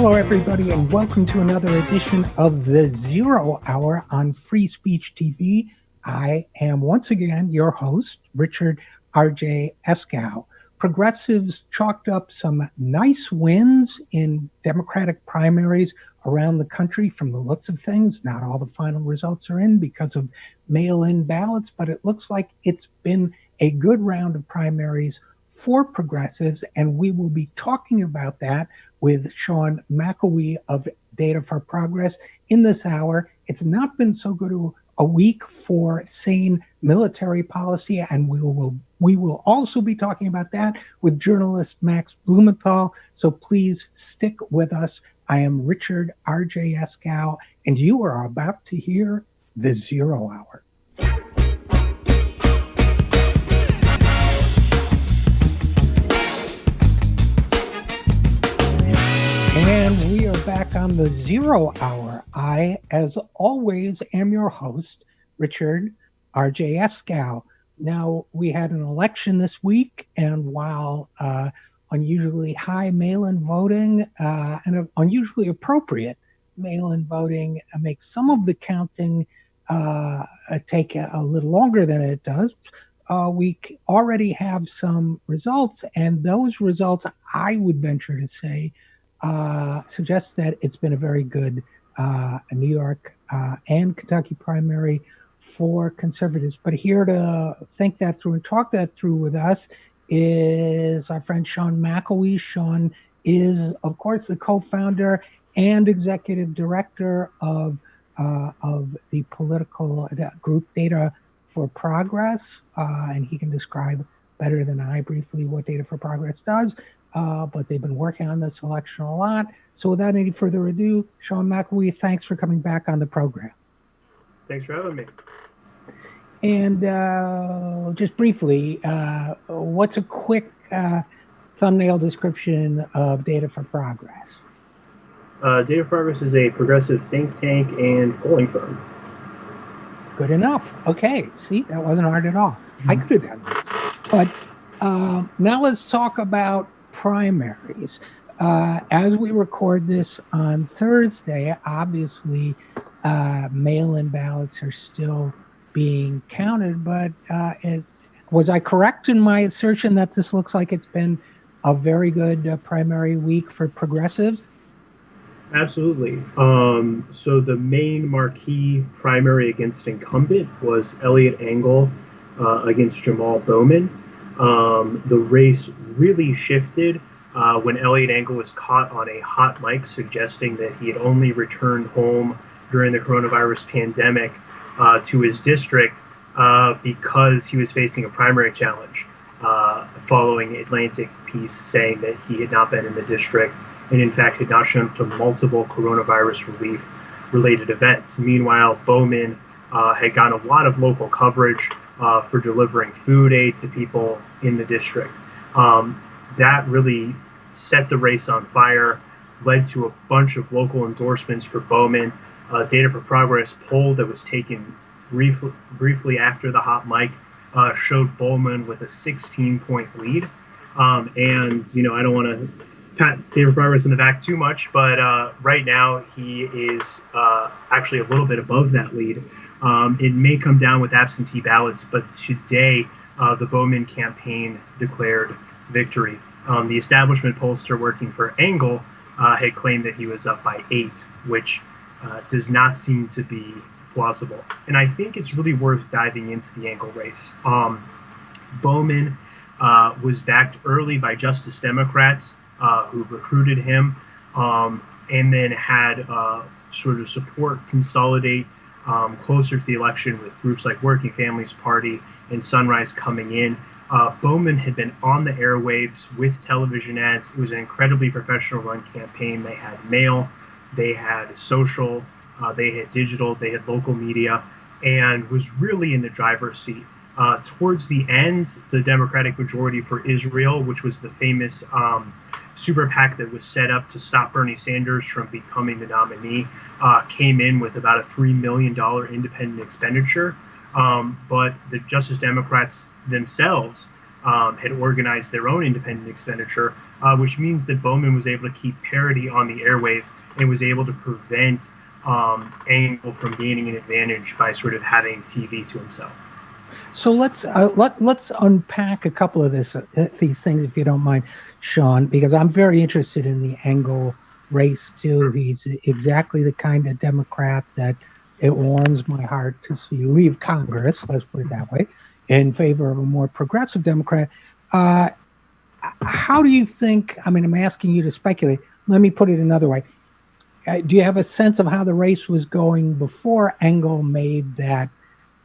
Hello, everybody, and welcome to another edition of the Zero Hour on Free Speech TV. I am once again your host, Richard RJ Eskow. Progressives chalked up some nice wins in Democratic primaries around the country from the looks of things. Not all the final results are in because of mail-in ballots, but it looks like it's been a good round of primaries for progressives, and we will be talking about that with Sean McElwee of Data for Progress in this hour. It's not been so good a week for sane military policy, and we will also be talking about that with journalist Max Blumenthal. So please stick with us. I am Richard RJ Eskow, and you are about to hear the Zero Hour. And we are back on the Zero Hour. I, as always, am your host, Richard RJ Eskow. Now, we had an election this week, and while unusually high mail-in voting and unusually appropriate mail-in voting makes some of the counting take a little longer than it does, we already have some results, and those results, I would venture to say, suggests that it's been a very good New York and Kentucky primary for conservatives. But here to think that through and talk that through with us is our friend Sean McElwee. Sean is, of course, the co-founder and executive director of the political group Data for Progress, and he can describe better than I briefly what Data for Progress does. But they've been working on this election a lot. So without any further ado, Sean McElwee, thanks for coming back on the program. Thanks for having me. And just briefly, what's a quick thumbnail description of Data for Progress? Data for Progress is a progressive think tank and polling firm. Good enough. Okay. See, that wasn't hard at all. I could have done that. But now let's talk about primaries. As we record this on Thursday, obviously mail-in ballots are still being counted, but was I correct in my assertion that this looks like it's been a very good primary week for progressives? Absolutely. So the main marquee primary against incumbent was Eliot Engel against Jamal Bowman. The race really shifted when Eliot Engel was caught on a hot mic suggesting that he had only returned home during the coronavirus pandemic to his district because he was facing a primary challenge following Atlantic piece saying that he had not been in the district and in fact had not shown up to multiple coronavirus relief related events. Meanwhile, Bowman had gotten a lot of local coverage for delivering food aid to people in the district. That really set the race on fire, led to a bunch of local endorsements for Bowman. Data for Progress poll that was taken briefly after the hot mic showed Bowman with a 16-point lead. And, you know, I don't want to pat Data for Progress in the back too much, but right now he is actually a little bit above that lead. It may come down with absentee ballots, but today the Bowman campaign declared victory. The establishment pollster working for Engel had claimed that he was up by 8, which does not seem to be plausible. And I think it's really worth diving into the Engel race. Bowman was backed early by Justice Democrats who recruited him and then had sort of support consolidate closer to the election with groups like Working Families Party and Sunrise coming in. Bowman had been on the airwaves with television ads. It was an incredibly professional run campaign. They had mail, they had social, they had digital, they had local media, and was really in the driver's seat. Towards the end, the Democratic Majority for Israel, which was the famous super PAC that was set up to stop Bernie Sanders from becoming the nominee, came in with about a $3 million independent expenditure. But the Justice Democrats themselves had organized their own independent expenditure, which means that Bowman was able to keep parity on the airwaves and was able to prevent Engel from gaining an advantage by sort of having TV to himself. So let's unpack a couple of these things, if you don't mind, Sean, because I'm very interested in the Engel race too. He's exactly the kind of Democrat that it warms my heart to see leave Congress, let's put it that way, in favor of a more progressive Democrat. How do you think, I mean, I'm asking you to speculate. Let me put it another way. Do you have a sense of how the race was going before Engel made that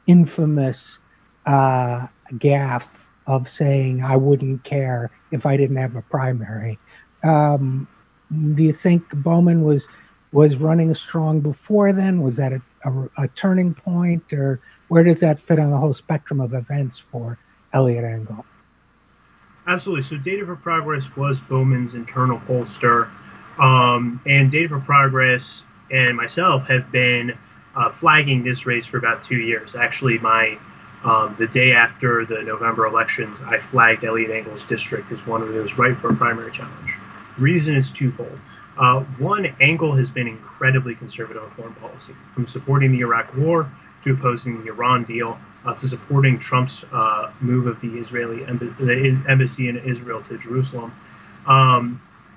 infamous gaffe of saying I wouldn't care if I didn't have a primary? Do you think Bowman was running strong before then? Was that a turning point, or where does that fit on the whole spectrum of events for Eliot Engel? Absolutely. So Data for Progress was Bowman's internal pollster, and Data for Progress and myself have been flagging this race for about 2 years. Actually, the day after the November elections, I flagged Eliot Engel's district as one of those ripe for a primary challenge. Reason is twofold. One, Engel has been incredibly conservative on foreign policy, from supporting the Iraq War to opposing the Iran deal to supporting Trump's move of the Israeli embassy in Israel to Jerusalem.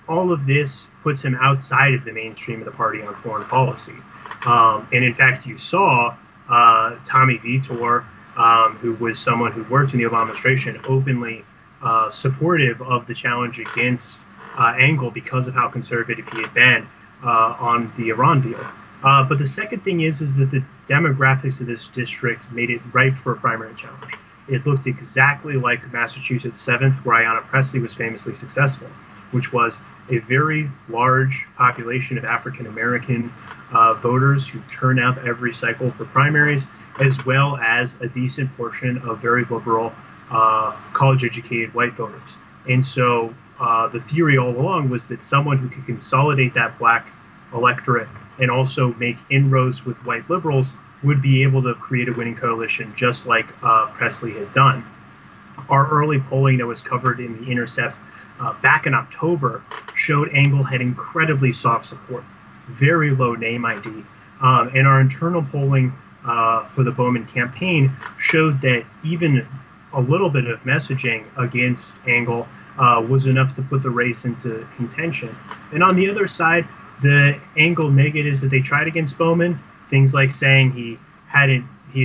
All of this puts him outside of the mainstream of the party on foreign policy. And in fact, you saw Tommy Vitor, who was someone who worked in the Obama administration, openly supportive of the challenge against Engel because of how conservative he had been on the Iran deal. But the second thing is that the demographics of this district made it ripe for a primary challenge. It looked exactly like Massachusetts 7th, where Ayanna Pressley was famously successful, which was a very large population of African-American voters who turn out every cycle for primaries, as well as a decent portion of very liberal, college-educated white voters. And so the theory all along was that someone who could consolidate that black electorate and also make inroads with white liberals would be able to create a winning coalition, just like Pressley had done. Our early polling that was covered in The Intercept back in October showed Engel had incredibly soft support, very low name ID. And our internal polling for the Bowman campaign showed that even a little bit of messaging against Engel was enough to put the race into contention. And on the other side, the Engel negatives that they tried against Bowman, things like saying he had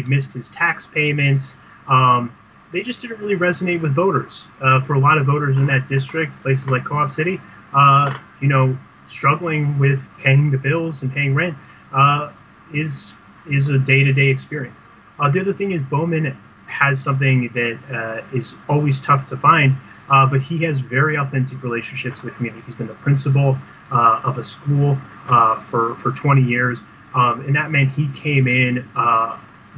missed his tax payments, they just didn't really resonate with voters. For a lot of voters in that district, places like Co-op City, struggling with paying the bills and paying rent is a day-to-day experience. The other thing is Bowman has something that is always tough to find, but he has very authentic relationships with the community. He's been the principal of a school for 20 years, and that meant he came in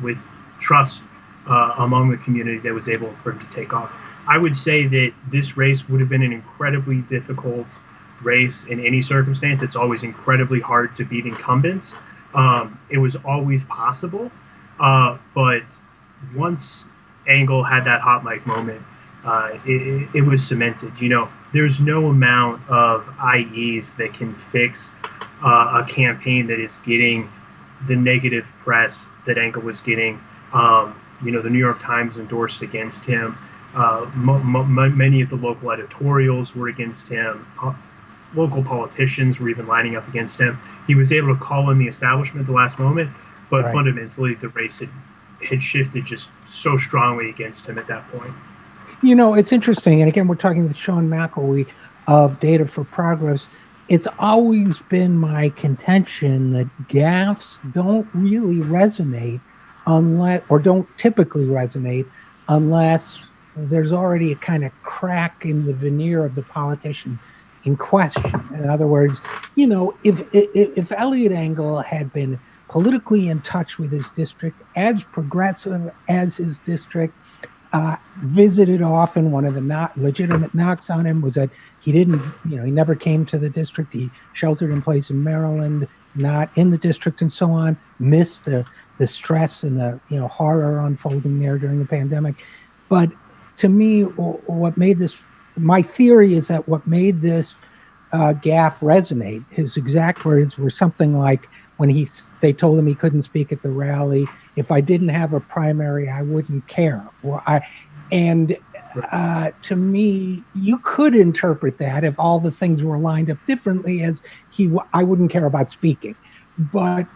with trust among the community that was able for him to take off. I would say that this race would have been an incredibly difficult race in any circumstance. It's always incredibly hard to beat incumbents. It was always possible, but once Engel had that hot mic moment, it was cemented. There's no amount of IEs that can fix a campaign that is getting the negative press that Engel was getting. The New York Times endorsed against him. Many of the local editorials were against him. Local politicians were even lining up against him. He was able to call in the establishment at the last moment, but right. Fundamentally, the race had shifted just so strongly against him at that point. It's interesting. And again, we're talking to Sean McElwee of Data for Progress. It's always been my contention that gaffes don't really resonate don't typically resonate unless there's already a kind of crack in the veneer of the politician in question. In other words, if Eliot Engel had been politically in touch with his district, as progressive as his district, visited often, one of the legitimate knocks on him was that he didn't, he never came to the district. He sheltered in place in Maryland, not in the district and so on, missed the stress and the, horror unfolding there during the pandemic. But to me, what made this, my theory is that what made this gaffe resonate, his exact words were something like, when they told him he couldn't speak at the rally, if I didn't have a primary, I wouldn't care. To me, you could interpret that if all the things were lined up differently as I wouldn't care about speaking. But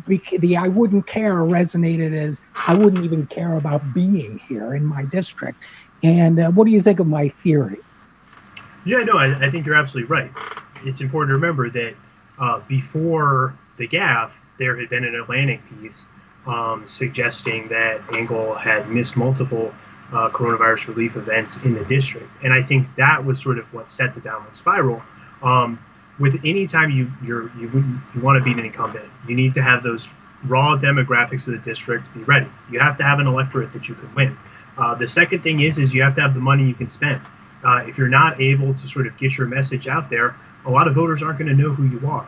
the I wouldn't care resonated as I wouldn't even care about being here in my district. And what do you think of my theory? Yeah, no, I think you're absolutely right. It's important to remember that before the gaffe, there had been an Atlantic piece suggesting that Engel had missed multiple coronavirus relief events in the district. And I think that was sort of what set the downward spiral. With any time you want to beat an incumbent, you need to have those raw demographics of the district be ready. You have to have an electorate that you can win. The second thing is you have to have the money you can spend. If you're not able to sort of get your message out there, a lot of voters aren't going to know who you are.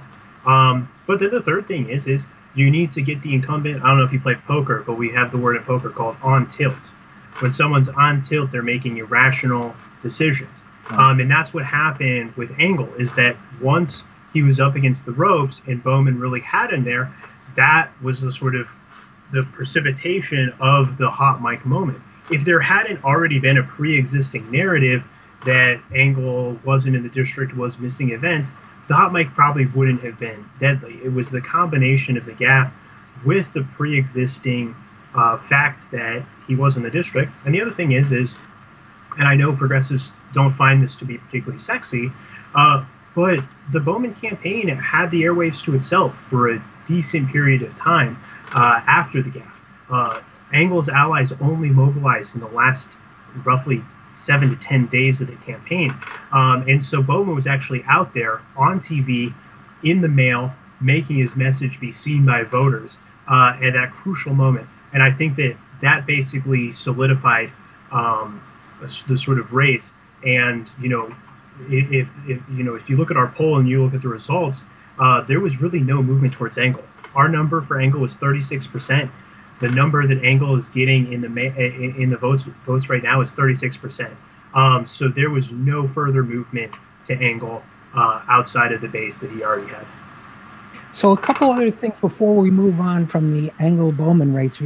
But then the third thing is you need to get the incumbent. I don't know if you play poker, but we have the word in poker called on tilt. When someone's on tilt, they're making irrational decisions. And that's what happened with Engel, is that once he was up against the ropes and Bowman really had him there, that was the sort of the precipitation of the hot mic moment. If there hadn't already been a pre-existing narrative that Engel wasn't in the district, was missing events, the hot mic probably wouldn't have been deadly. It was the combination of the gaffe with the pre-existing fact that he was in the district. And the other thing is, and I know progressives don't find this to be particularly sexy, but the Bowman campaign had the airwaves to itself for a decent period of time after the gaffe. Engel's allies only mobilized in the last roughly 7 to 10 days of the campaign. And so Bowman was actually out there on TV, in the mail, making his message be seen by voters at that crucial moment. And I think that basically solidified the sort of race. And, if you look at our poll and you look at the results, there was really no movement towards Engel. Our number for Engel was 36%. The number that Engel is getting in the votes right now is 36%. So there was no further movement to Engel outside of the base that he already had. So a couple other things before we move on from the Engel-Bowman race,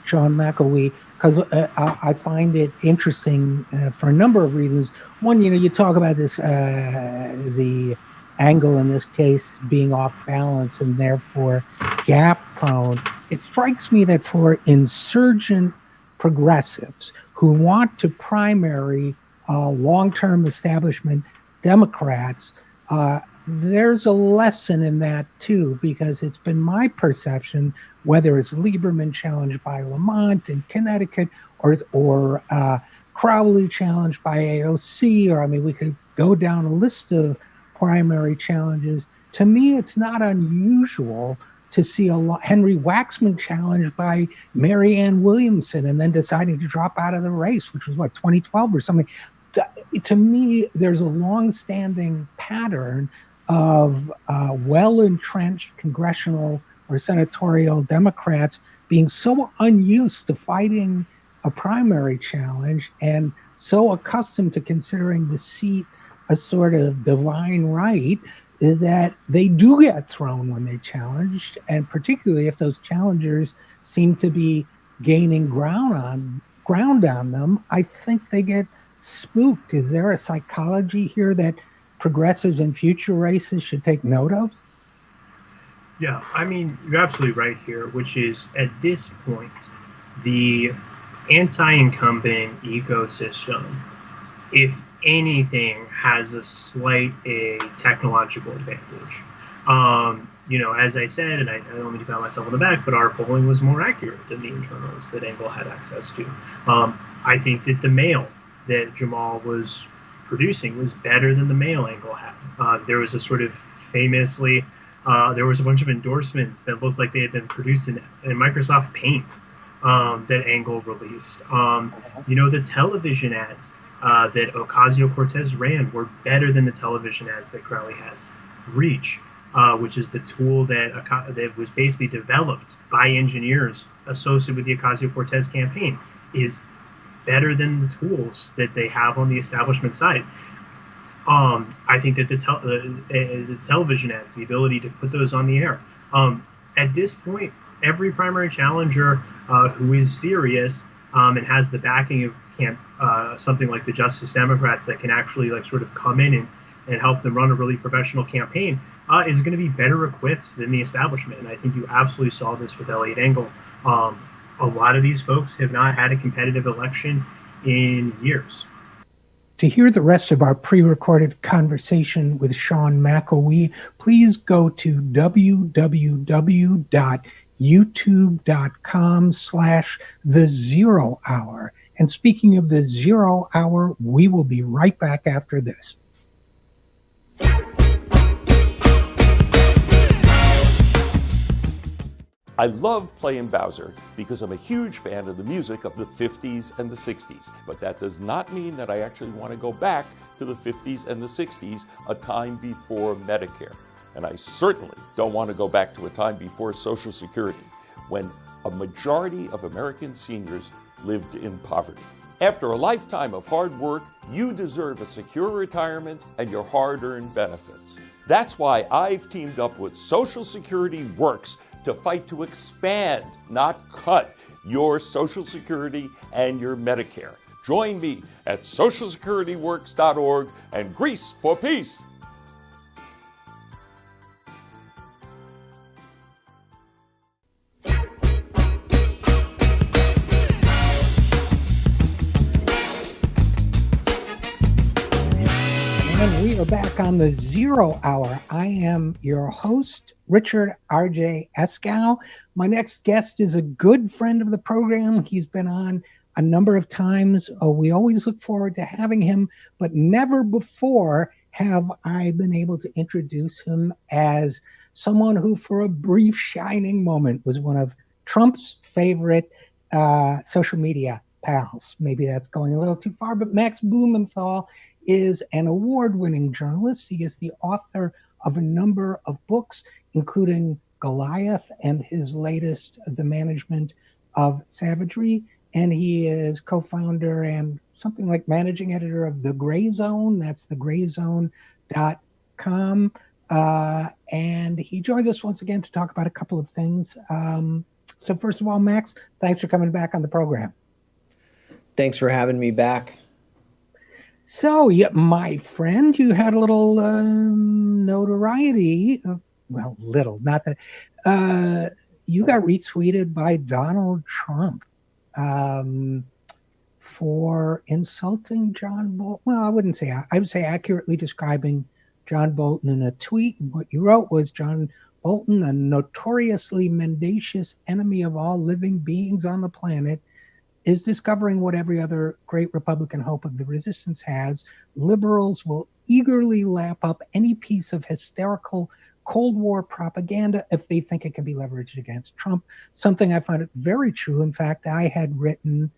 John McElwee, because I find it interesting for a number of reasons. One, you talk about this, the angle in this case being off balance and therefore gaffe prone. It strikes me that for insurgent progressives who want to primary long-term establishment Democrats, there's a lesson in that too, because it's been my perception, whether it's Lieberman challenged by Lamont in Connecticut or Crowley challenged by AOC, or we could go down a list of primary challenges. To me, it's not unusual to see Henry Waxman challenged by Marianne Williamson and then deciding to drop out of the race, which was 2012 or something. To me, there's a long-standing pattern of well-entrenched congressional or senatorial Democrats being so unused to fighting a primary challenge and so accustomed to considering the seat a sort of divine right that they do get thrown when they're challenged, and particularly if those challengers seem to be gaining ground on them, I think they get spooked. Is there a psychology here that progressives in future races should take note of? Yeah, you're absolutely right here, which is at this point, the anti-incumbent ecosystem, if anything, has a slight technological advantage. As I said, and I don't mean to pat myself on the back, but our polling was more accurate than the internals that Engel had access to. I think that the mail that Jamal was producing was better than the mail Engel had. There was a sort of famously, there was a bunch of endorsements that looked like they had been produced in Microsoft Paint that Engel released. The television ads that Ocasio-Cortez ran were better than the television ads that Crowley has. Reach, which is the tool that was basically developed by engineers associated with the Ocasio-Cortez campaign, is better than the tools that they have on the establishment side. I think that the television ads, the ability to put those on the air. At this point, every primary challenger who is serious and has the backing of something like the Justice Democrats that can actually like sort of come in and help them run a really professional campaign is going to be better equipped than the establishment. And I think you absolutely saw this with Elliot Engel. A lot of these folks have not had a competitive election in years. To hear the rest of our pre-recorded conversation with Sean McElwee, please go to www.youtube.com/the0hour. And speaking of the 0 hour, we will be right back after this. I love playing Bowser because I'm a huge fan of the music of the 50s and the 60s, but that does not mean that I actually want to go back to the 50s and the 60s, a time before Medicare. And I certainly don't want to go back to a time before Social Security, when a majority of American seniors lived in poverty. After a lifetime of hard work, you deserve a secure retirement and your hard-earned benefits. That's why I've teamed up with Social Security Works to fight to expand, not cut, your Social Security and your Medicare. Join me at socialsecurityworks.org and Grease for Peace. And we are back on the 0 hour. I am your host, Richard RJ Eskow. My next guest is a good friend of the program. He's been on a number of times. We always look forward to having him, but never before have I been able to introduce him as someone who, for a brief shining moment, was one of Trump's favorite social media pals. Maybe that's going a little too far, but Max Blumenthal is an award-winning journalist. He is the author of a number of books, including Goliath and his latest, The Management of Savagery. And he is co-founder and something like managing editor of The Gray Zone. That's thegrayzone.com. And he joins us once again to talk about a couple of things. So first of all, Max, thanks for coming back on the program. Thanks for having me back. So, yeah, my friend, you had a little notoriety. Well, little, not that. You got retweeted by Donald Trump for insulting John Bolton. Well, I would say accurately describing John Bolton in a tweet. What you wrote was, John Bolton, a notoriously mendacious enemy of all living beings on the planet, is discovering what every other great Republican hope of the resistance has. Liberals will eagerly lap up any piece of hysterical Cold War propaganda if they think it can be leveraged against Trump. Something I find very true. In fact, I had written,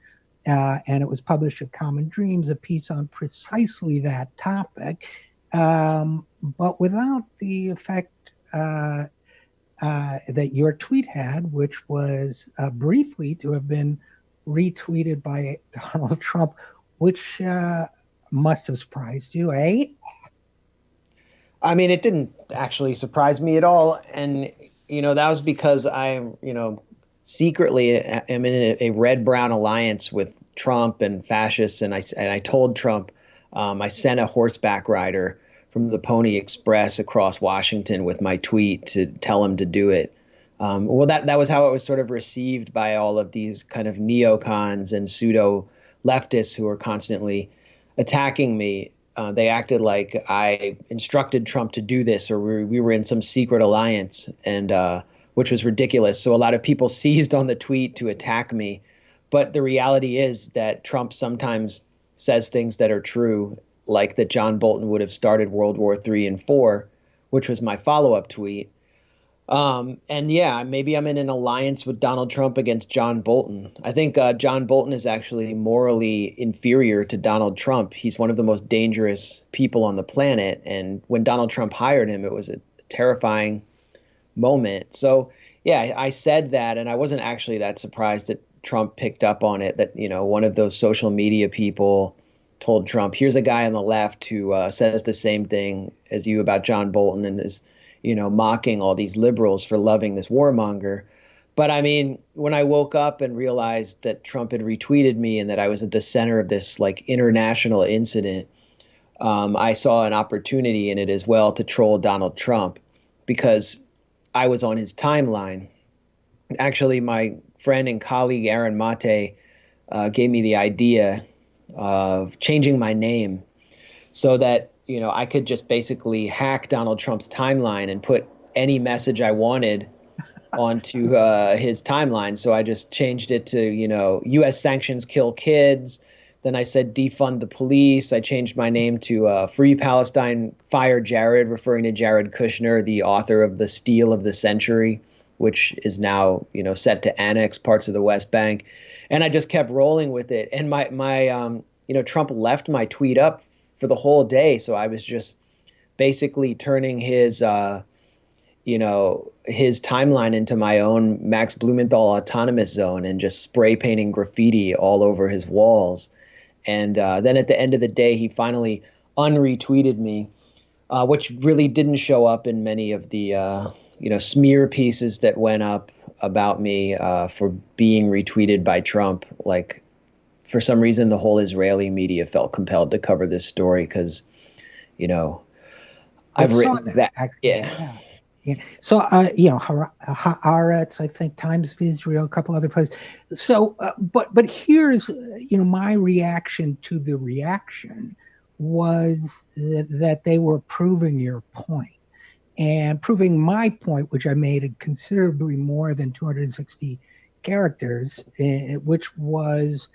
and it was published at Common Dreams, a piece on precisely that topic, but without the effect that your tweet had, which was briefly to have been retweeted by Donald Trump, which must have surprised you, eh? I mean, it didn't actually surprise me at all. And, that was because I'm, secretly am in a red-brown alliance with Trump and fascists. And I told Trump, I sent a horseback rider from the Pony Express across Washington with my tweet to tell him to do it. Well, that was how it was sort of received by all of these kind of neocons and pseudo leftists who were constantly attacking me. They acted like I instructed Trump to do this, or we were in some secret alliance, and which was ridiculous. So a lot of people seized on the tweet to attack me. But the reality is that Trump sometimes says things that are true, like that John Bolton would have started World War III and IV, which was my follow-up tweet. And yeah, maybe I'm in an alliance with Donald Trump against John Bolton. I think John Bolton is actually morally inferior to Donald Trump. He's one of the most dangerous people on the planet. And when Donald Trump hired him, it was a terrifying moment. So yeah, I said that, and I wasn't actually that surprised that Trump picked up on it, that, one of those social media people told Trump, here's a guy on the left who says the same thing as you about John Bolton and is, mocking all these liberals for loving this warmonger. But I mean, when I woke up and realized that Trump had retweeted me and that I was at the center of this like international incident, I saw an opportunity in it as well to troll Donald Trump because I was on his timeline. Actually, my friend and colleague Aaron Mate gave me the idea of changing my name so that, I could just basically hack Donald Trump's timeline and put any message I wanted onto his timeline. So I just changed it to, U.S. sanctions kill kids. Then I said defund the police. I changed my name to Free Palestine, Fire Jared, referring to Jared Kushner, the author of The Steal of the Century, which is now, set to annex parts of the West Bank. And I just kept rolling with it. And my Trump left my tweet up for the whole day. So I was just basically turning his timeline into my own Max Blumenthal autonomous zone and just spray painting graffiti all over his walls. And then at the end of the day, he finally unretweeted me, which really didn't show up in many of the, smear pieces that went up about me for being retweeted by Trump. Like, for some reason, the whole Israeli media felt compelled to cover this story because, I've written that. Yeah. Yeah. So, Haaretz, I think, Times of Israel, a couple other places. So, but here's, my reaction to the reaction was that they were proving your point and proving my point, which I made in considerably more than 260 characters, which was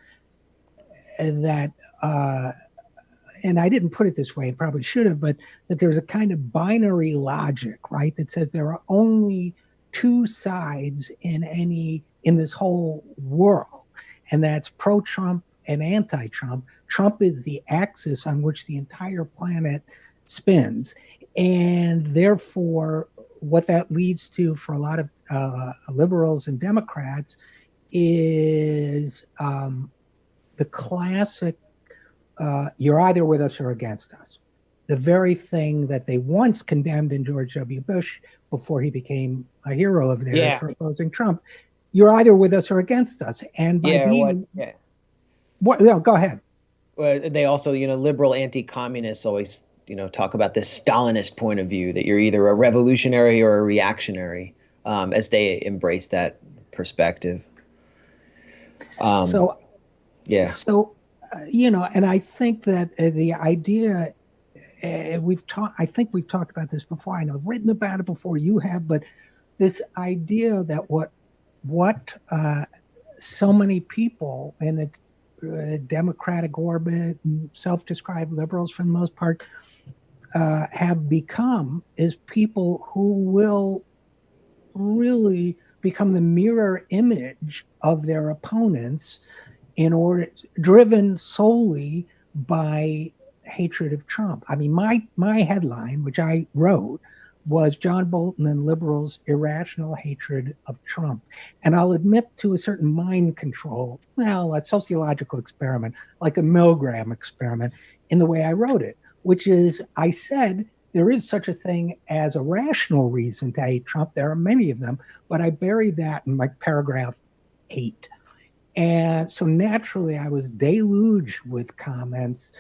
that, and I didn't put it this way, I probably should have, but that there's a kind of binary logic, right? That says there are only two sides in this whole world, and that's pro-Trump and anti-Trump. Trump is the axis on which the entire planet spins. And therefore, what that leads to for a lot of liberals and Democrats is the classic, you're either with us or against us. The very thing that they once condemned in George W. Bush before he became a hero of theirs for opposing Trump. You're either with us or against us. And by go ahead. Well, they also, liberal anti-communists always, talk about this Stalinist point of view, that you're either a revolutionary or a reactionary, as they embrace that perspective. So, and I think that the idea I think we've talked about this before. I know I've written about it before, you have, but this idea that what so many people in the Democratic orbit, self-described liberals for the most part, have become is people who will really become the mirror image of their opponents, driven solely by hatred of Trump. I mean, my headline, which I wrote, was John Bolton and liberals' irrational hatred of Trump. And I'll admit to a certain mind control, a sociological experiment, like a Milgram experiment, in the way I wrote it, which is I said there is such a thing as a rational reason to hate Trump. There are many of them, but I buried that in my paragraph 8. And so naturally I was deluged with comments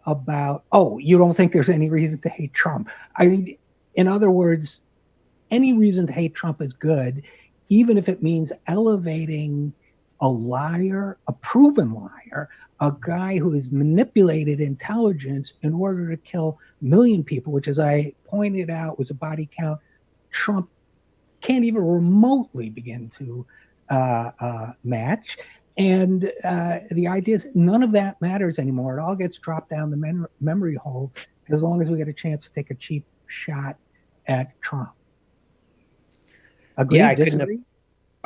about, you don't think there's any reason to hate Trump. I mean, in other words, any reason to hate Trump is good, even if it means elevating a liar, a proven liar, a guy who has manipulated intelligence in order to kill a million people, which, as I pointed out, was a body count Trump can't even remotely begin to match. And the idea is none of that matters anymore. It all gets dropped down the memory hole as long as we get a chance to take a cheap shot at Trump. Agree? Disagree?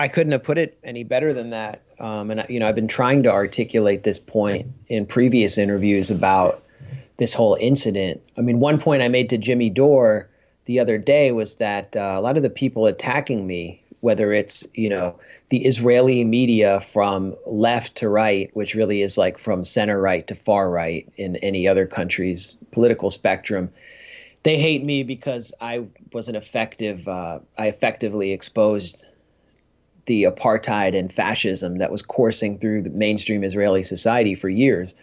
I couldn't have put it any better than that. And I've been trying to articulate this point in previous interviews about this whole incident. I mean, one point I made to Jimmy Dore the other day was that a lot of the people attacking me, whether it's, the Israeli media from left to right, which really is like from center right to far right in any other country's political spectrum, they hate me because I was I effectively exposed the apartheid and fascism that was coursing through the mainstream Israeli society for years.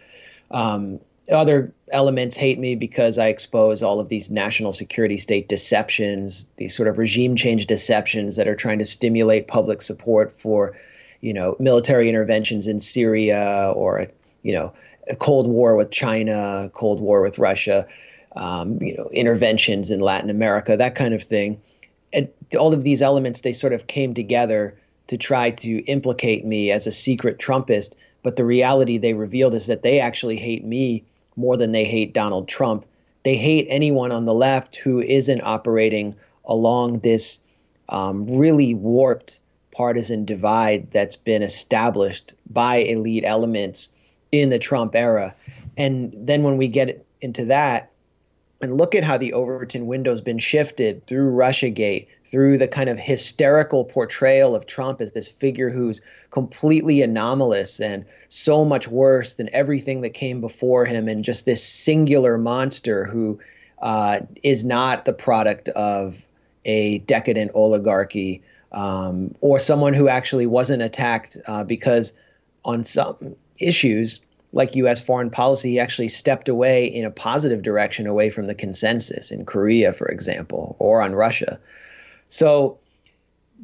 Other elements hate me because I expose all of these national security state deceptions, these sort of regime change deceptions that are trying to stimulate public support for, military interventions in Syria or, a Cold War with China, Cold War with Russia, interventions in Latin America, that kind of thing. And all of these elements, they sort of came together to try to implicate me as a secret Trumpist. But the reality they revealed is that they actually hate me more than they hate Donald Trump. They hate anyone on the left who isn't operating along this really warped partisan divide that's been established by elite elements in the Trump era. And then when we get into that and look at how the Overton window's been shifted through Russiagate, through the kind of hysterical portrayal of Trump as this figure who's completely anomalous and so much worse than everything that came before him, and just this singular monster who is not the product of a decadent oligarchy or someone who actually wasn't attacked because on some issues like U.S. foreign policy, he actually stepped away in a positive direction away from the consensus in Korea, for example, or on Russia. So,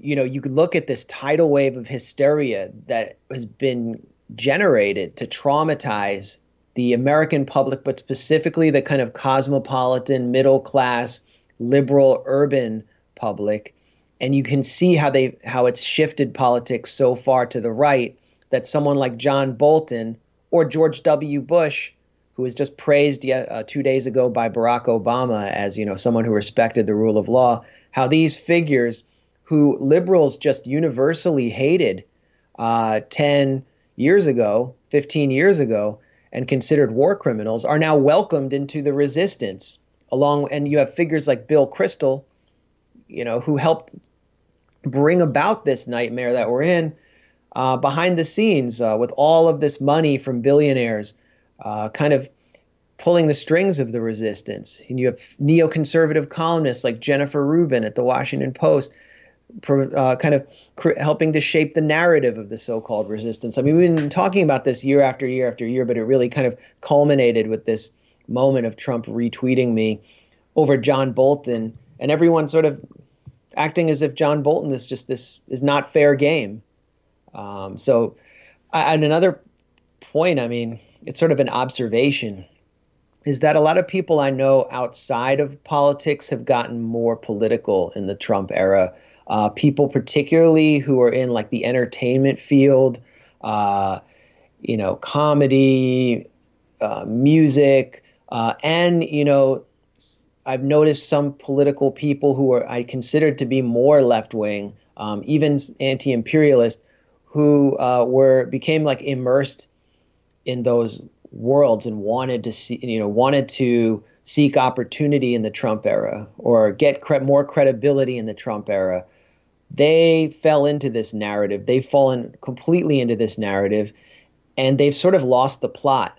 you could look at this tidal wave of hysteria that has been generated to traumatize the American public, but specifically the kind of cosmopolitan, middle class, liberal, urban public. And you can see how it's shifted politics so far to the right that someone like John Bolton or George W. Bush, who was just praised 2 days ago by Barack Obama as, someone who respected the rule of law, how these figures who liberals just universally hated 10 years ago, 15 years ago, and considered war criminals are now welcomed into the resistance. And you have figures like Bill Kristol, who helped bring about this nightmare that we're in behind the scenes with all of this money from billionaires kind of pulling the strings of the resistance. And you have neoconservative columnists like Jennifer Rubin at the Washington Post kind of helping to shape the narrative of the so-called resistance. I mean, we've been talking about this year after year after year, but it really kind of culminated with this moment of Trump retweeting me over John Bolton, and everyone sort of acting as if John Bolton is not fair game. And another point, I mean, it's sort of an observation, is that a lot of people I know outside of politics have gotten more political in the Trump era. People particularly who are in like the entertainment field, comedy, music, and, I've noticed some political people who I considered to be more left-wing, even anti-imperialist, who became like immersed in those worlds and wanted to seek opportunity in the Trump era or get more credibility in the Trump era. They fell into this narrative. They've fallen completely into this narrative, and they've sort of lost the plot.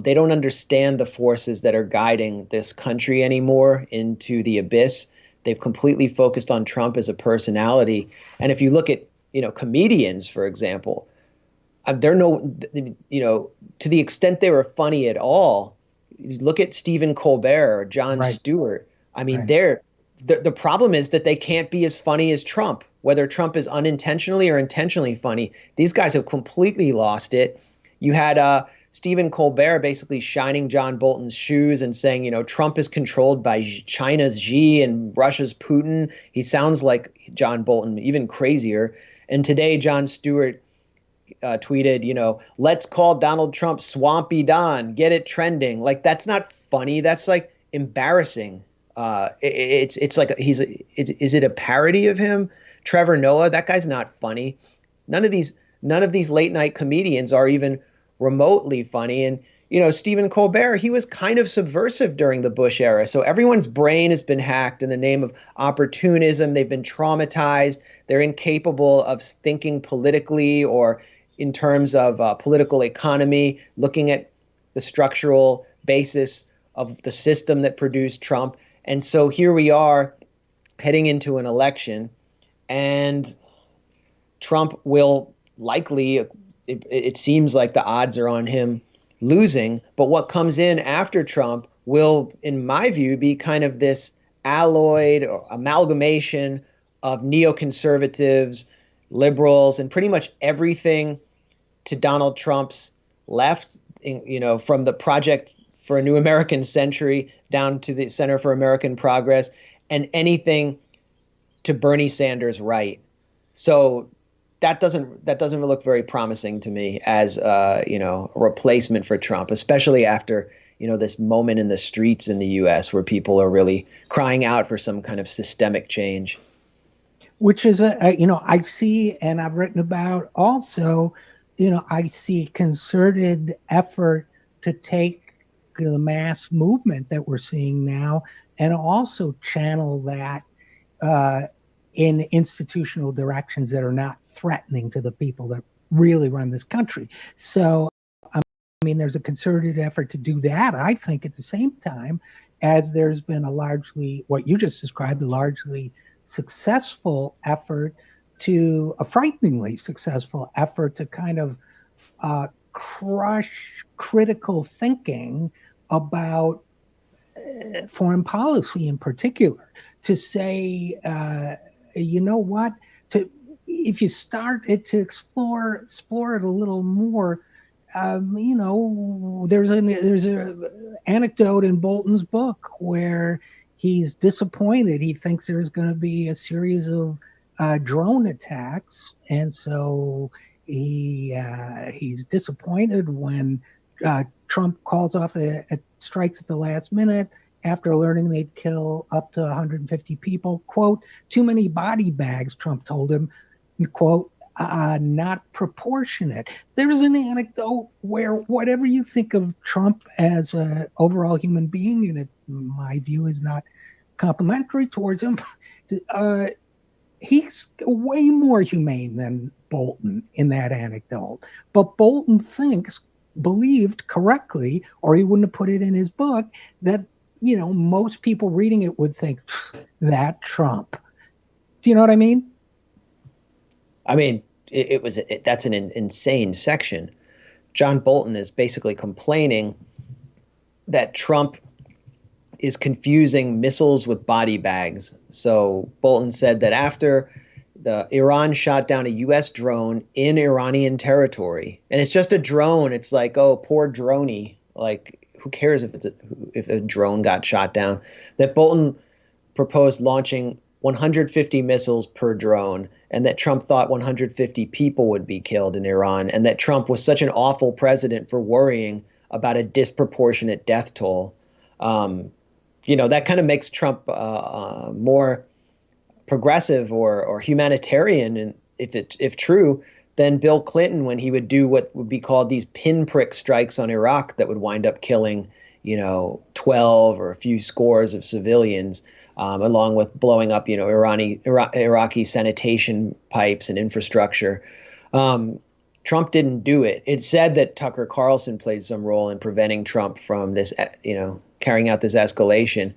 They don't understand the forces that are guiding this country anymore into the abyss. They've completely focused on Trump as a personality. And if you look at, comedians, for example, they're to the extent they were funny at all, look at Stephen Colbert or Jon Stewart. I mean, the problem is that they can't be as funny as Trump, whether Trump is unintentionally or intentionally funny. These guys have completely lost it. You had Stephen Colbert basically shining John Bolton's shoes and saying, Trump is controlled by China's Xi and Russia's Putin. He sounds like John Bolton, even crazier. And today, Jon Stewart tweeted, let's call Donald Trump Swampy Don, get it trending. Like, that's not funny. That's like embarrassing. It's like, is it a parody of him? Trevor Noah, that guy's not funny. None of these late night comedians are even remotely funny. And Stephen Colbert, he was kind of subversive during the Bush era. So everyone's brain has been hacked in the name of opportunism. They've been traumatized. They're incapable of thinking politically or in terms of political economy, looking at the structural basis of the system that produced Trump. And so here we are heading into an election, and Trump will likely, it seems like the odds are on him losing. But what comes in after Trump will, in my view, be kind of this alloyed or amalgamation of neoconservatives, liberals, and pretty much everything to Donald Trump's left, from the Project for a New American Century down to the Center for American Progress, and anything to Bernie Sanders' right. So that doesn't look very promising to me as a replacement for Trump, especially after this moment in the streets in the U.S. where people are really crying out for some kind of systemic change. Which is I see, and I've written about also, I see concerted effort to take the mass movement that we're seeing now and also channel that in institutional directions that are not threatening to the people that really run this country. So, there's a concerted effort to do that, I think, at the same time as there's been a largely, what you just described, a largely successful effort a frighteningly successful effort to kind of crush critical thinking about foreign policy in particular, to say, if you start it to explore it a little more, there's a anecdote in Bolton's book where he's disappointed. He thinks there's going to be a series of drone attacks, and so he's disappointed when Trump calls off strikes at the last minute after learning they'd kill up to 150 people. Quote, too many body bags, Trump told him, quote, not proportionate. There's an anecdote where whatever you think of Trump as an overall human being, and it, my view is not complimentary towards him, he's way more humane than Bolton in that anecdote. But Bolton believed correctly, or he wouldn't have put it in his book, that most people reading it would think that Trump. Do you know what I mean? That's an insane section. John Bolton is basically complaining that Trump is confusing missiles with body bags. So Bolton said that after Iran shot down a U.S. drone in Iranian territory, and it's just a drone. It's like, oh, poor droney. Like, who cares if a drone got shot down? That Bolton proposed launching 150 missiles per drone, and that Trump thought 150 people would be killed in Iran, and that Trump was such an awful president for worrying about a disproportionate death toll. That kind of makes Trump more progressive or humanitarian, and if true, than Bill Clinton when he would do what would be called these pinprick strikes on Iraq that would wind up killing, 12 or a few scores of civilians, along with blowing up, Iraqi sanitation pipes and infrastructure. Trump didn't do it. It's said that Tucker Carlson played some role in preventing Trump from this, carrying out this escalation.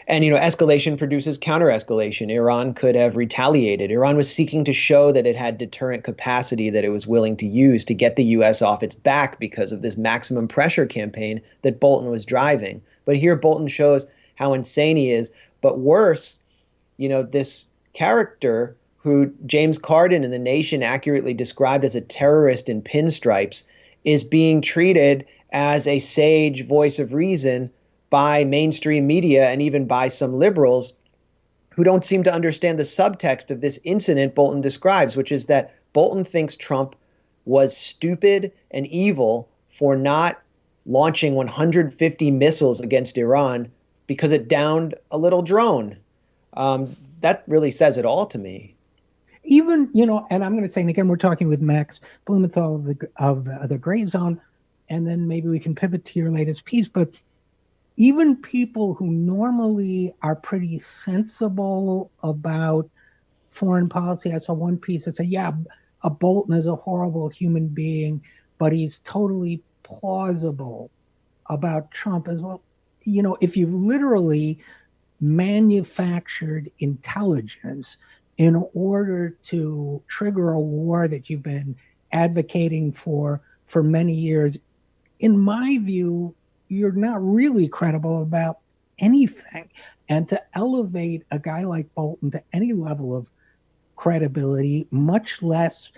And, escalation produces counter-escalation. Iran could have retaliated. Iran was seeking to show that it had deterrent capacity that it was willing to use to get the U.S. off its back because of this maximum pressure campaign that Bolton was driving. But here Bolton shows how insane he is. But worse, this character who James Corden in The Nation accurately described as a terrorist in pinstripes is being treated as a sage voice of reason by mainstream media and even by some liberals who don't seem to understand the subtext of this incident Bolton describes, which is that Bolton thinks Trump was stupid and evil for not launching 150 missiles against Iran because it downed a little drone. That really says it all to me. Even, and I'm going to say, and again, we're talking with Max Blumenthal of the Gray Zone, and then maybe we can pivot to your latest piece. But even people who normally are pretty sensible about foreign policy, I saw one piece that said, yeah, a Bolton is a horrible human being, but he's totally plausible about Trump as well. You know, if you've literally manufactured intelligence in order to trigger a war that you've been advocating for many years, in my view, you're not really credible about anything. And to elevate a guy like Bolton to any level of credibility, much less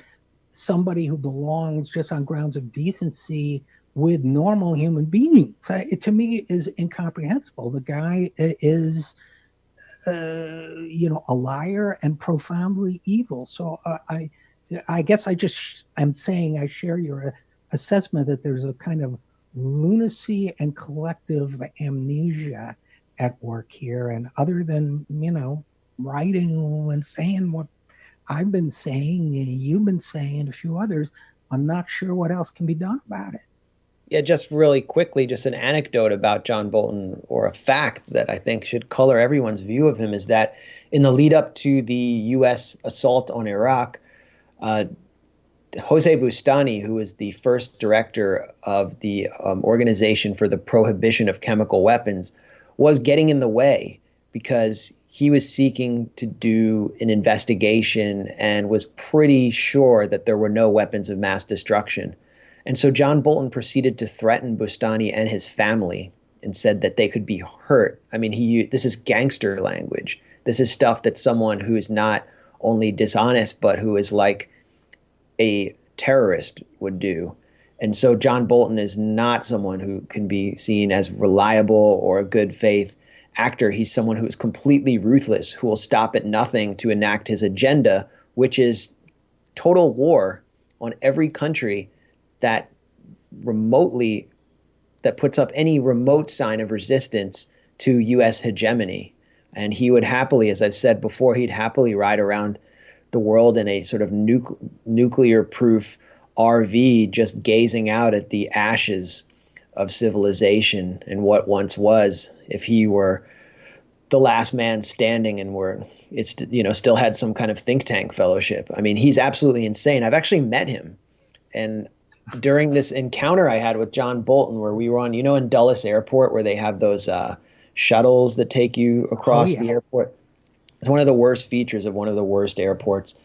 somebody who belongs just on grounds of decency with normal human beings, it to me is incomprehensible. The guy is, a liar and profoundly evil. So I guess I'm saying I share your assessment that there's a kind of lunacy and collective amnesia at work here. And other than, writing and saying what I've been saying, and you've been saying, and a few others, I'm not sure what else can be done about it. Yeah, just really quickly, just an anecdote about John Bolton, or a fact that I think should color everyone's view of him, is that in the lead up to the U.S. assault on Iraq, Jose Bustani, who was the first director of the Organization for the Prohibition of Chemical Weapons, was getting in the way because he was seeking to do an investigation and was pretty sure that there were no weapons of mass destruction. And so John Bolton proceeded to threaten Bustani and his family and said that they could be hurt. I mean, this is gangster language. This is stuff that someone who is not only dishonest, but who is like a terrorist would do. And so John Bolton is not someone who can be seen as reliable or a good faith actor. He's someone who is completely ruthless, who will stop at nothing to enact his agenda, which is total war on every country that puts up any remote sign of resistance to U.S. hegemony. And he would happily, as I've said before, he'd happily ride around the world in a sort of nuclear-proof RV, just gazing out at the ashes of civilization and what once was, if he were the last man standing and still had some kind of think tank fellowship. I mean, he's absolutely insane. I've actually met him. And during this encounter I had with John Bolton, where we were on, in Dulles Airport, where they have those shuttles that take you across the airport. It's one of the worst features of one of the worst airports.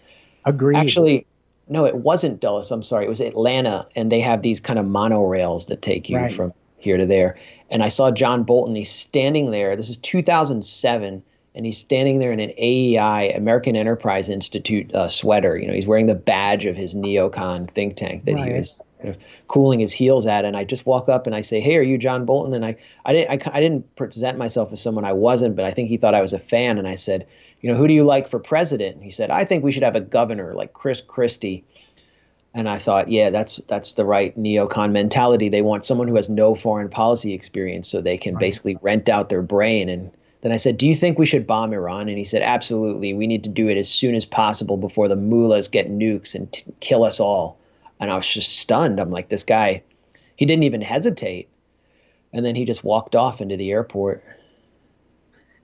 Agreed. Actually, no, it wasn't Dulles. I'm sorry. It was Atlanta. And they have these kind of monorails that take you from here to there. And I saw John Bolton. He's standing there. This is 2007. And he's standing there in an AEI, American Enterprise Institute sweater. He's wearing the badge of his neocon think tank that he was kind of cooling his heels at. And I just walk up and I say, "Hey, are you John Bolton?" And I didn't present myself as someone I wasn't, but I think he thought I was a fan. And I said, "Who do you like for president?" And he said, "I think we should have a governor like Chris Christie." And I thought, yeah, that's the right neocon mentality. They want someone who has no foreign policy experience so they can basically rent out their brain. And then I said, "Do you think we should bomb Iran?" And he said, "Absolutely. We need to do it as soon as possible before the mullahs get nukes and kill us all." And I was just stunned. I'm like, this guy, he didn't even hesitate. And then he just walked off into the airport.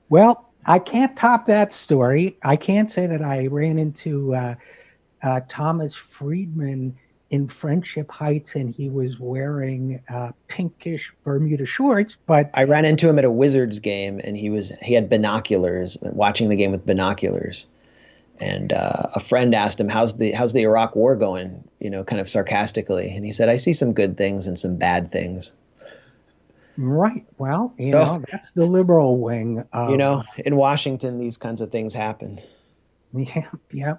Well, I can't top that story. I can't say that I ran into Thomas Friedman in Friendship Heights and he was wearing pinkish Bermuda shorts, but I ran into him at a Wizards game and he had binoculars, watching the game with binoculars. And a friend asked him, how's the Iraq war going, kind of sarcastically. And he said, "I see some good things and some bad things." Right. Well, that's the liberal wing. In Washington, these kinds of things happen. Yeah.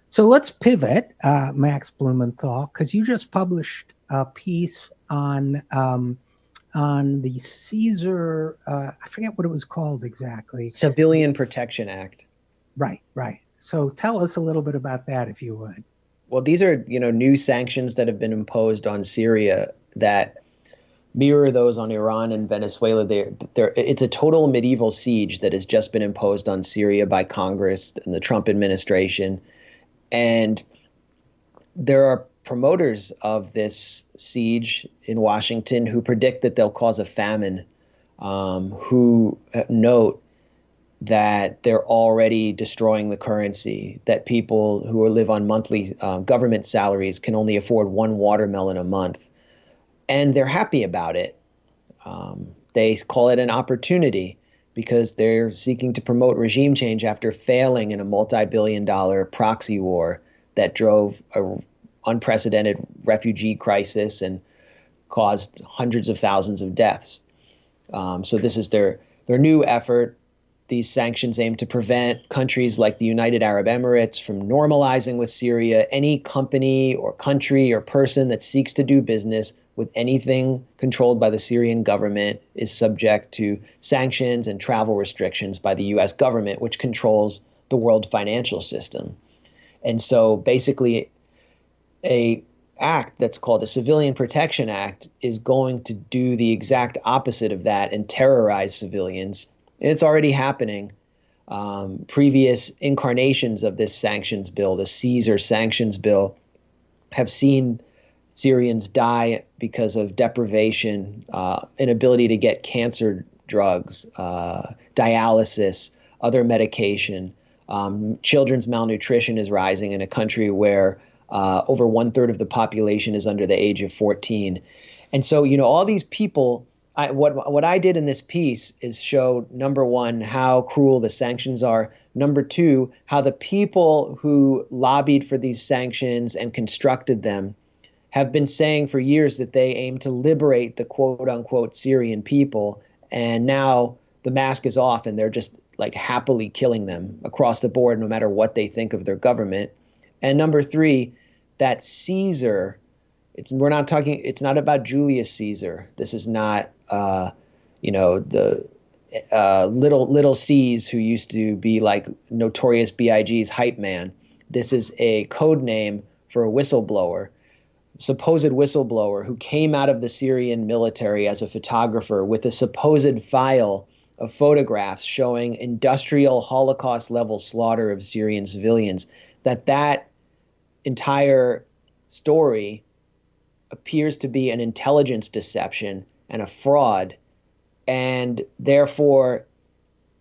So let's pivot, Max Blumenthal, because you just published a piece on the Caesar, I forget what it was called exactly. Civilian Protection Act. Right. So tell us a little bit about that, if you would. Well, these are, new sanctions that have been imposed on Syria that mirror those on Iran and Venezuela. It's a total medieval siege that has just been imposed on Syria by Congress and the Trump administration. And there are promoters of this siege in Washington who predict that they'll cause a famine, who note that they're already destroying the currency, that people who live on monthly government salaries can only afford one watermelon a month. And they're happy about it. They call it an opportunity because they're seeking to promote regime change after failing in a multi-billion-dollar proxy war that drove an unprecedented refugee crisis and caused hundreds of thousands of deaths. So this is their new effort. These sanctions aim to prevent countries like the United Arab Emirates from normalizing with Syria. Any company or country or person that seeks to do business with anything controlled by the Syrian government is subject to sanctions and travel restrictions by the US government, which controls the world financial system. And so basically a act that's called a Civilian Protection Act is going to do the exact opposite of that and terrorize civilians. It's already happening. Previous incarnations of this sanctions bill, the Caesar sanctions bill, have seen Syrians die because of deprivation, inability to get cancer drugs, dialysis, other medication. Children's malnutrition is rising in a country where over 1/3 of the population is under the age of 14. And so, all these people, what I did in this piece is show, number one, how cruel the sanctions are. Number two, how the people who lobbied for these sanctions and constructed them have been saying for years that they aim to liberate the quote unquote Syrian people. And now the mask is off and they're just like happily killing them across the board, no matter what they think of their government. And number three, that Caesar, it's not about Julius Caesar. This is not, the little C's who used to be like Notorious B.I.G.'s hype man. This is a code name for a whistleblower, supposed whistleblower who came out of the Syrian military as a photographer with a supposed file of photographs showing industrial Holocaust-level slaughter of Syrian civilians. That entire story appears to be an intelligence deception and a fraud, and therefore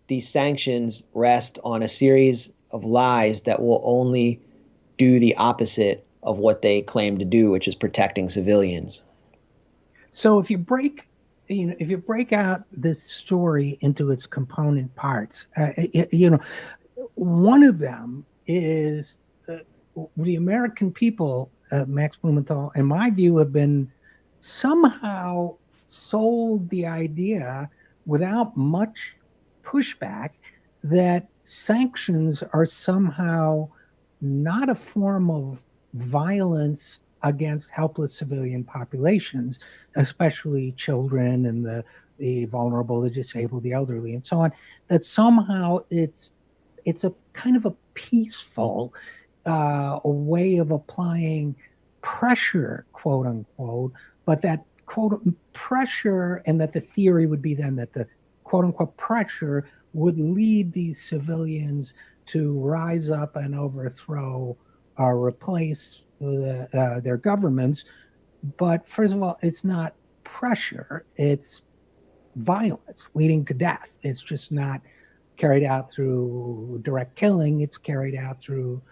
these sanctions rest on a series of lies that will only do the opposite of what they claim to do, which is protecting civilians. So if you break out this story into its component parts, one of them is the American people, Max Blumenthal, in my view, have been somehow sold the idea without much pushback that sanctions are somehow not a form of violence against helpless civilian populations, especially children and the vulnerable, the disabled, the elderly, and so on, that somehow it's a kind of a peaceful a way of applying pressure, quote unquote, but that quote pressure, and that the theory would be then that the quote unquote pressure would lead these civilians to rise up and overthrow or replace their governments. But first of all, it's not pressure, it's violence leading to death. It's just not carried out through direct killing, it's carried out through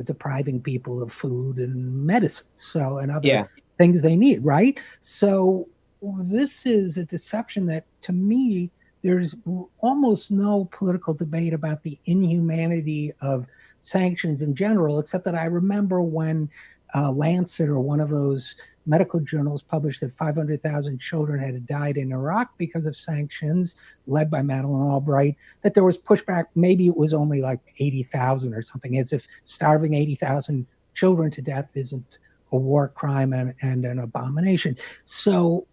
depriving people of food and medicines, and other things they need, right? So this is a deception that, to me, there's almost no political debate about the inhumanity of sanctions in general, except that I remember when Lancet or one of those medical journals published that 500,000 children had died in Iraq because of sanctions led by Madeleine Albright, that there was pushback. Maybe it was only like 80,000 or something, as if starving 80,000 children to death isn't a war crime and an abomination. So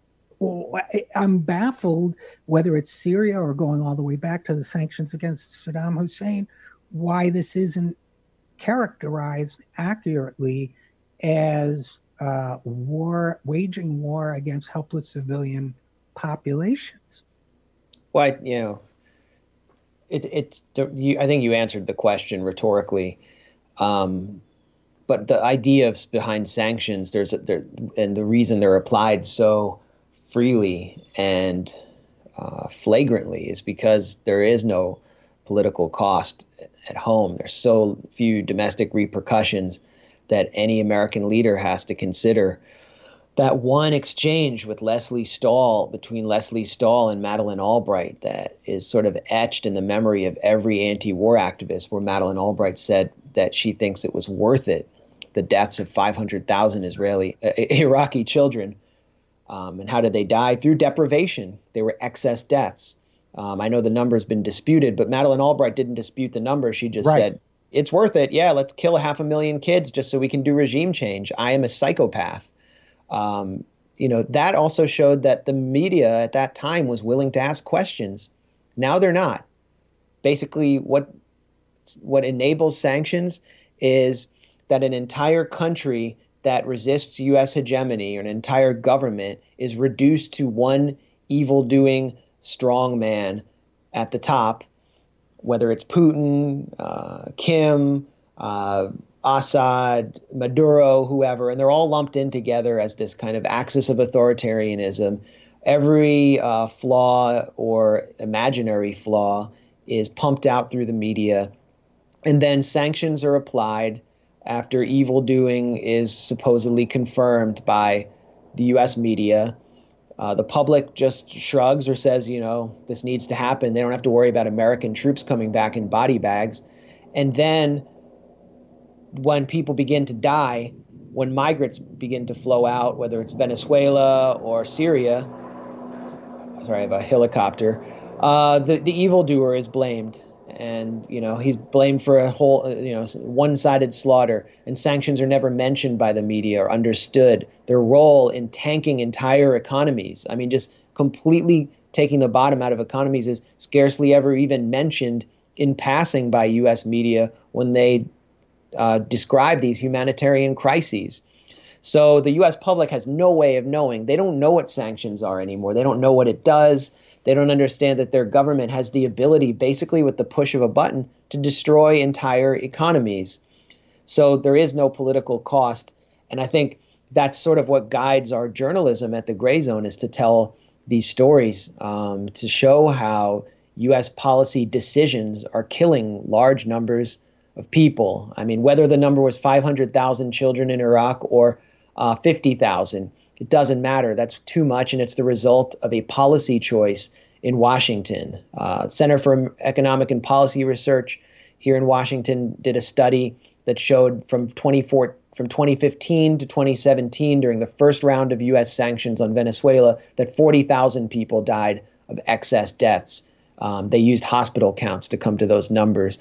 I'm baffled, whether it's Syria or going all the way back to the sanctions against Saddam Hussein, why this isn't characterized accurately as waging war against helpless civilian populations. Well, I think you answered the question rhetorically. But the idea behind sanctions, and the reason they're applied so freely and flagrantly is because there is no political cost at home. There's so few domestic repercussions that any American leader has to consider. That one exchange with between Leslie Stahl and Madeleine Albright, that is sort of etched in the memory of every anti-war activist, where Madeleine Albright said that she thinks it was worth it, the deaths of 500,000 Iraqi children. And how did they die? Through deprivation. They were excess deaths. I know the number's been disputed, but Madeleine Albright didn't dispute the number. She just said, it's worth it. Yeah, let's kill 500,000 kids just so we can do regime change. I am a psychopath. That also showed that the media at that time was willing to ask questions. Now they're not. Basically, what enables sanctions is that an entire country that resists U.S. hegemony, or an entire government, is reduced to one evil-doing strong man at the top, whether it's Putin, Kim, Assad, Maduro, whoever, and they're all lumped in together as this kind of axis of authoritarianism. Every flaw or imaginary flaw is pumped out through the media, and then sanctions are applied after evildoing is supposedly confirmed by the U.S. media. The public just shrugs or says, this needs to happen. They don't have to worry about American troops coming back in body bags. And then when people begin to die, when migrants begin to flow out, whether it's Venezuela or Syria, sorry, I have a helicopter, the evildoer is blamed. And, he's blamed for a whole, one-sided slaughter. And sanctions are never mentioned by the media or understood. Their role in tanking entire economies, just completely taking the bottom out of economies, is scarcely ever even mentioned in passing by U.S. media when they describe these humanitarian crises. So the U.S. public has no way of knowing. They don't know what sanctions are anymore. They don't know what it does. They don't understand that their government has the ability, basically with the push of a button, to destroy entire economies. So there is no political cost. And I think that's sort of what guides our journalism at the Gray Zone, is to tell these stories, to show how U.S. policy decisions are killing large numbers of people. Whether the number was 500,000 children in Iraq or 50,000, it doesn't matter. That's too much, and it's the result of a policy choice in Washington. Center for Economic and Policy Research here in Washington did a study that showed from 2015 to 2017, during the first round of U.S. sanctions on Venezuela, that 40,000 people died of excess deaths. They used hospital counts to come to those numbers.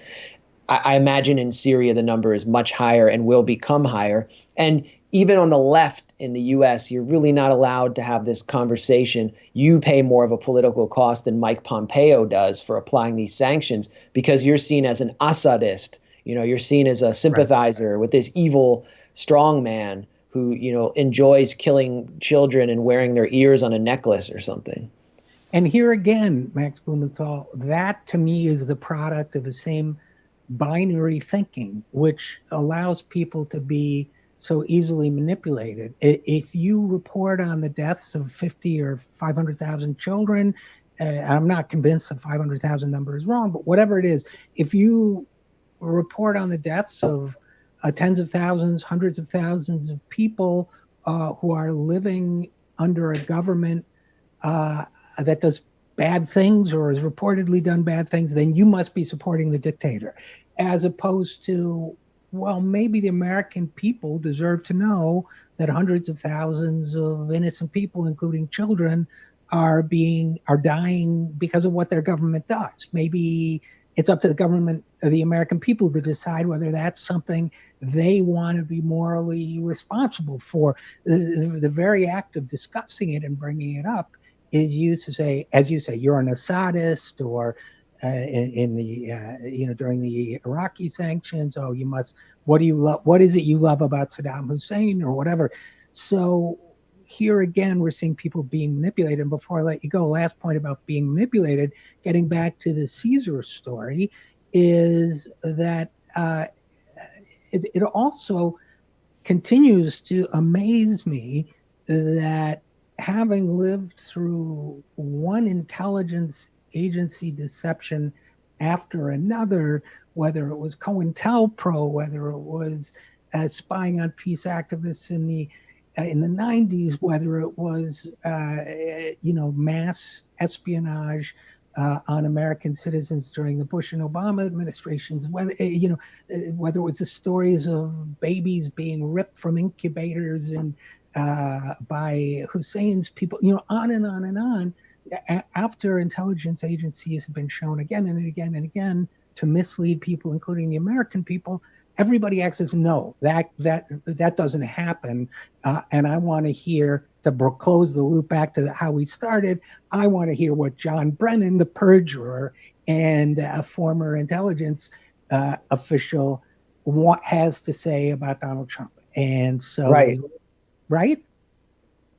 I imagine in Syria the number is much higher and will become higher. And even on the left in the U.S., you're really not allowed to have this conversation. You pay more of a political cost than Mike Pompeo does for applying these sanctions, because you're seen as an Assadist. You're seen as a sympathizer with this evil strong man who, enjoys killing children and wearing their ears on a necklace or something. And here again, Max Blumenthal, that to me is the product of the same binary thinking, which allows people to be so easily manipulated. If you report on the deaths of 50 or 500,000 children, I'm not convinced the 500,000 number is wrong, but whatever it is, if you report on the deaths of tens of thousands, hundreds of thousands of people who are living under a government that does bad things or has reportedly done bad things, then you must be supporting the dictator, as opposed to, well, maybe the American people deserve to know that hundreds of thousands of innocent people, including children, are dying because of what their government does. Maybe it's up to the government, the American people, to decide whether that's something they want to be morally responsible for. The very act of discussing it and bringing it up is used to say, as you say, you're an Assadist, or during the Iraqi sanctions, you must, what is it you love about Saddam Hussein, or whatever. So here again, we're seeing people being manipulated. And before I let you go, last point about being manipulated, getting back to the Caesar story, is that it also continues to amaze me that having lived through one intelligence agency deception after another, whether it was COINTELPRO, whether it was spying on peace activists in the 90s, whether it was mass espionage on American citizens during the Bush and Obama administrations, whether it was the stories of babies being ripped from incubators and by Hussein's people, on and on and on. After intelligence agencies have been shown again and again and again to mislead people, including the American people, everybody acts as no, that doesn't happen. And I want to hear, to close the loop back to how we started, I want to hear what John Brennan, the perjurer and a former intelligence official, has to say about Donald Trump. And so, right?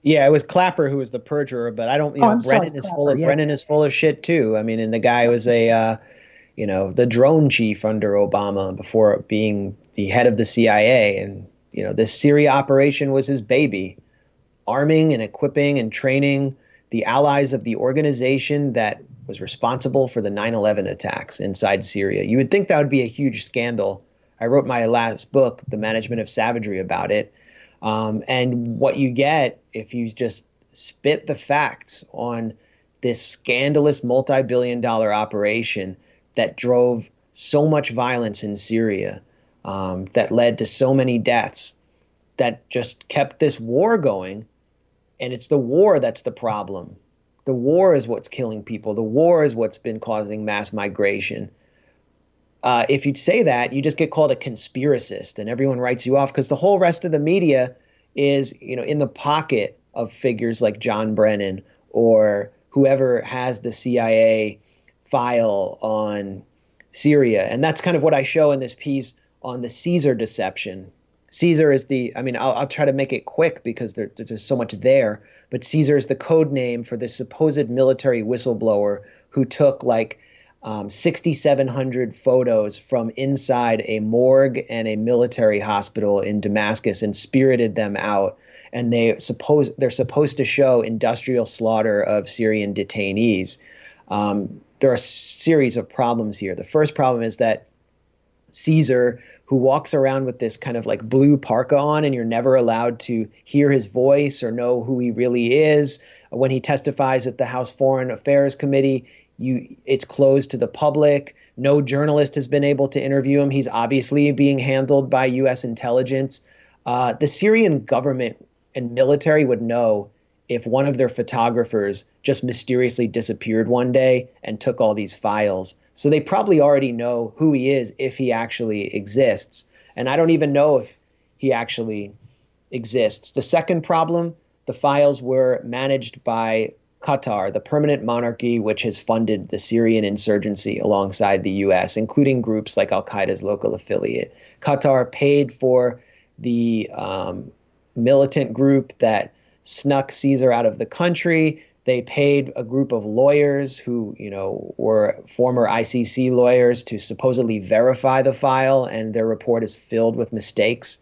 Yeah, it was Clapper who was the perjurer, but I don't. Brennan is full of shit too. I mean, and the guy was the drone chief under Obama before being the head of the CIA, and this Syria operation was his baby, arming and equipping and training the allies of the organization that was responsible for the 9/11 attacks inside Syria. You would think that would be a huge scandal. I wrote my last book, The Management of Savagery, about it. And what you get if you just spit the facts on this scandalous multi-billion-dollar operation that drove so much violence in Syria, that led to so many deaths, that just kept this war going. And it's the war that's the problem. The war is what's killing people. The war is what's been causing mass migration. If you'd say that, you just get called a conspiracist and everyone writes you off, because the whole rest of the media is, in the pocket of figures like John Brennan or whoever has the CIA file on Syria. And that's kind of what I show in this piece on the Caesar deception. Caesar is I'll try to make it quick because there's so much there, but Caesar is the code name for this supposed military whistleblower who took 6,700 photos from inside a morgue and a military hospital in Damascus and spirited them out. And they're supposed to show industrial slaughter of Syrian detainees. There are a series of problems here. The first problem is that Caesar, who walks around with this kind of blue parka on, and you're never allowed to hear his voice or know who he really is. When he testifies at the House Foreign Affairs Committee, it's closed to the public. No journalist has been able to interview him. He's obviously being handled by U.S. intelligence. The Syrian government and military would know if one of their photographers just mysteriously disappeared one day and took all these files. So they probably already know who he is if he actually exists. And I don't even know if he actually exists. The second problem, the files were managed by Qatar, the permanent monarchy, which has funded the Syrian insurgency alongside the U.S., including groups like Al-Qaeda's local affiliate. Qatar paid for the militant group that snuck Caesar out of the country. They paid a group of lawyers who, were former ICC lawyers to supposedly verify the file, and their report is filled with mistakes.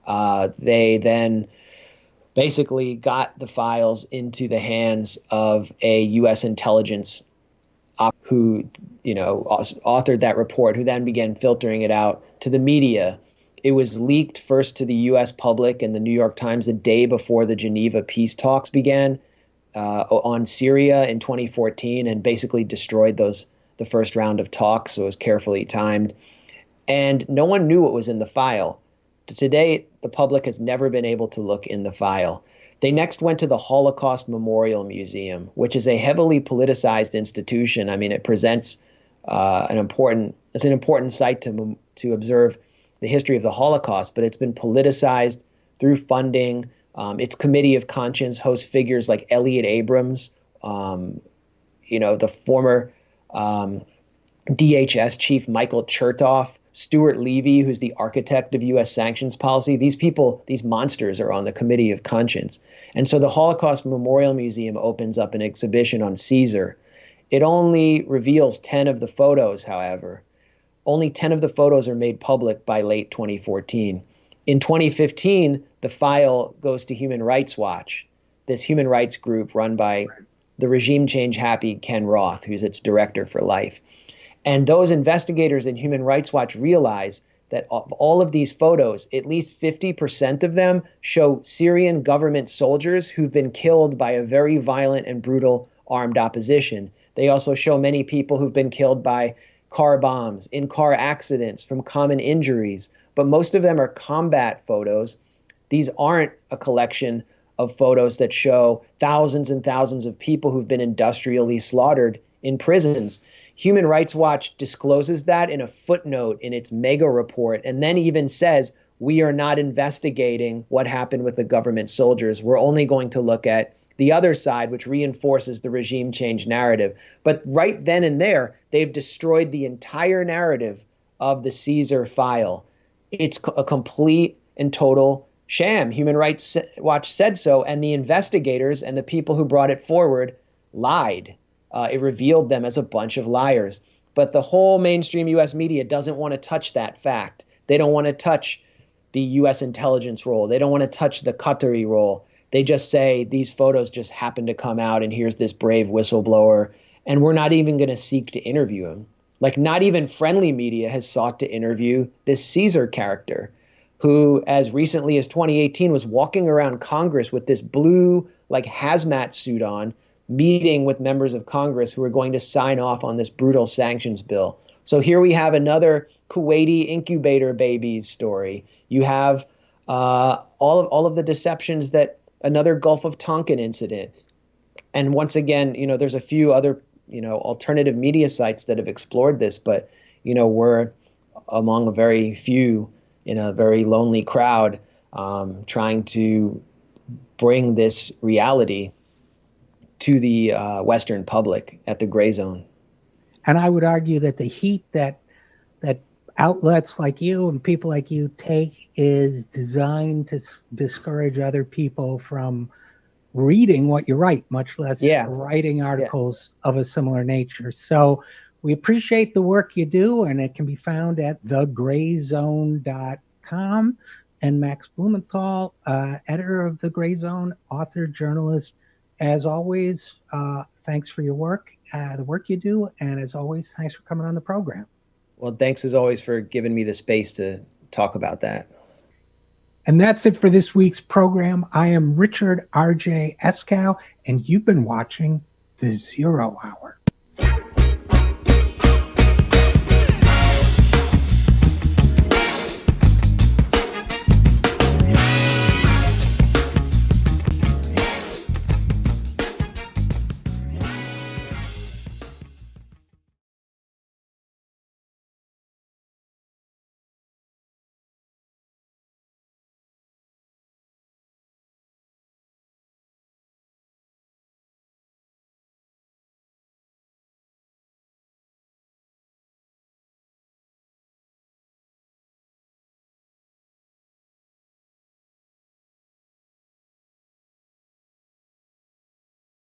They then basically got the files into the hands of a U.S. intelligence who, authored that report, who then began filtering it out to the media. It was leaked first to the U.S. public in the New York Times the day before the Geneva peace talks began on Syria in 2014, and basically destroyed the first round of talks. So it was carefully timed. And no one knew what was in the file. To date, the public has never been able to look in the file. They next went to the Holocaust Memorial Museum, which is a heavily politicized institution. It presents an important site to observe the history of the Holocaust, but it's been politicized through funding. Its committee of conscience hosts figures like Elliot Abrams, the former DHS chief Michael Chertoff, Stuart Levy, who's the architect of U.S. sanctions policy. These people, these monsters, are on the committee of conscience. And so the Holocaust Memorial Museum opens up an exhibition on Caesar. It only reveals 10 of the photos, however. Only 10 of the photos are made public by late 2014. In 2015, the file goes to Human Rights Watch, this human rights group run by the regime change happy Ken Roth, who's its director for life. And those investigators in Human Rights Watch realize that of all of these photos, at least 50% of them show Syrian government soldiers who've been killed by a very violent and brutal armed opposition. They also show many people who've been killed by car bombs, in car accidents, from common injuries. But most of them are combat photos. These aren't a collection of photos that show thousands and thousands of people who've been industrially slaughtered in prisons. Human Rights Watch discloses that in a footnote in its mega report, and then even says, we are not investigating what happened with the government soldiers. We're only going to look at the other side, which reinforces the regime change narrative. But right then and there, they've destroyed the entire narrative of the Caesar file. It's a complete and total sham. Human Rights Watch said so, and the investigators and the people who brought it forward lied. It revealed them as a bunch of liars. But the whole mainstream U.S. media doesn't want to touch that fact. They don't want to touch the U.S. intelligence role. They don't want to touch the Qatari role. They just say these photos just happen to come out, and here's this brave whistleblower, and we're not even going to seek to interview him. Like, not even friendly media has sought to interview this Caesar character, who as recently as 2018 was walking around Congress with this blue, like, hazmat suit on, meeting with members of Congress who are going to sign off on this brutal sanctions bill. So here we have another Kuwaiti incubator babies story. You have all of the deceptions, that another Gulf of Tonkin incident. And once again, there's a few other, alternative media sites that have explored this, but, we're among a very few in a very lonely crowd trying to bring this reality to the Western public at the gray zone. And I would argue that the heat that outlets like you and people like you take is designed to discourage other people from reading what you write, much less writing articles of a similar nature. So we appreciate the work you do, and it can be found at thegrayzone.com. And Max Blumenthal, editor of The Gray Zone, author, journalist, as always, thanks for your work, the work you do. And as always, thanks for coming on the program. Well, thanks as always for giving me the space to talk about that. And that's it for this week's program. I am Richard RJ Eskow, and you've been watching The Zero Hour.